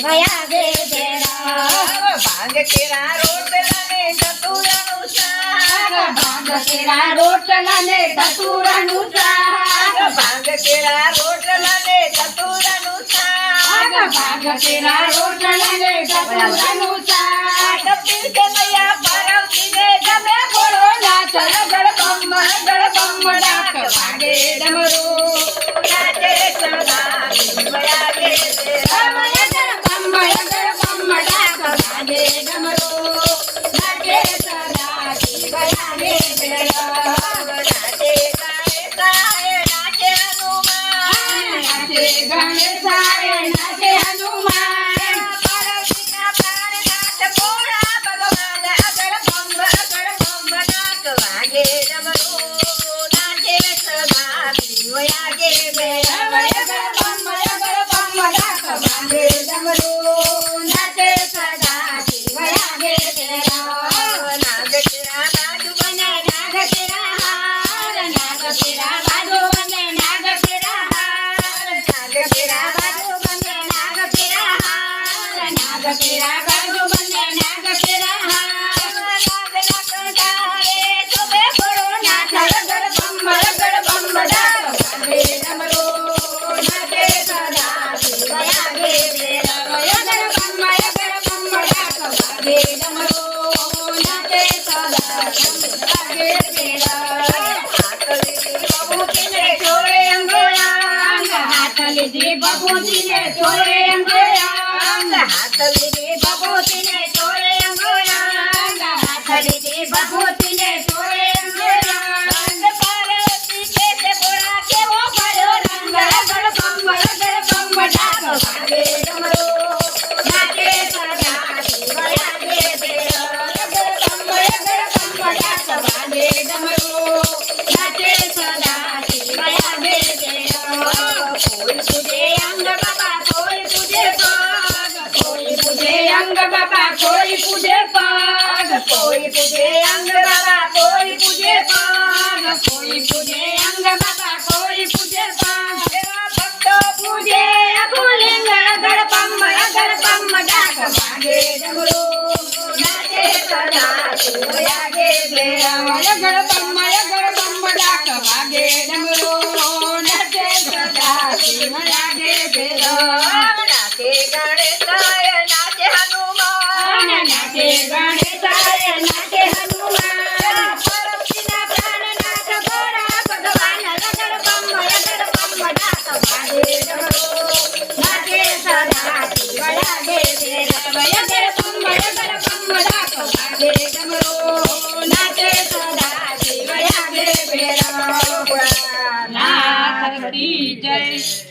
વયા ગે ભેરા ભાંગ કેરા રોટલા ને ચતુરાનું શાક ભાંગ કેરા રોટલા ને ચતુરાનું શાક ભાંગ કેરા રોટલા ને ચતુરાનું શાક ભાંગ કેરા રોટલા ને ચતુરાનું શાક પીરસે મૈયા પાર્વતી ને ગમે બોલો નાચ રગડ બમ ડાક વાગે ડમરો નાચે સદા વયા ગે ભેરા રગડ બમ ડાક વાગે ડમરો નાચે સદા વયા ગે ભેરા નાચે ગાય નાચે હનુમાન નાચે ગણેશાય નાચે હનુમાન પાર્વતીના પ્રાણનાથ ભોળા ભગવાન અગળ બંબ નાક વાગે ડમરો નાચે સદા વયા ગે ભેરા રગડ બમ ડાક વાગે ડમરો નાચે સદા વયા ગે ભેરા નાગ કેરા બાજુ બને નાગ કેરા હાર નાગ કેરા બાજુ બને નાગ કેરા હાર નાગ કેરા બાજુ બને નાગ કેરા હાર નાગ કેરા બાજુ બને નાગ કેરા હાર નાગ કંટાળે શોભે પડો નાચ રગડ બમ ડાક વાગે ડમરો નાચે સદા વયા ગે ભેરા રગડ બમ ડાક વાગે ડમરો નાચે સદા વાગે ભેરા હાથ લીધી બબૂચીને ચોરે અંગોયાંગ હાથ લીધી બબૂચીને ચોરે અંગોયાંગ હાથ લીધી બબૂચીને ચોરે અંગોયાંગ પાર્વતી કે તે ભોળા કેવો ભર્યો રંગ રગડ બમ ડાક વાગે ડમરો નાચે સદા વયા ગે ભેરા રગડ બમ ડાક વાગે ડમરો નાચે સદા વયા ગે ભેરા કોઈ પૂજે અંગ બાબા કોઈ પૂજે પગ કોઈ પૂજે અંગ બાબા કોઈ પૂજે પગ કોઈ પૂજે અંગ બાબા કોઈ પૂજે પગ કોઈ પૂજે અંગ બાબા કોઈ પૂજે પગ એવા ભક્તો પૂજે પુલિંગ રગડ બમ ડાક વાગે ડમરો નાચે સદા વયા ગે ભેરા રગડ બમ ડાક વાગે ડમરો નાચે સદા વયા ગે ભેરા નાચે ગણેશાય નાચે હનુમાન નાચે ગણેશાય નાચે હનુમાન પાર્વતીના પ્રાણનાથ ભોળા ભગવાન રગડ બમ ડાક વાગે ડમરો નાચે સદા વયા ગે ભેરા રગડ બમ ડાક વાગે ડમરો નાચે સદા વયા ગે ભેરા નાથ કી જય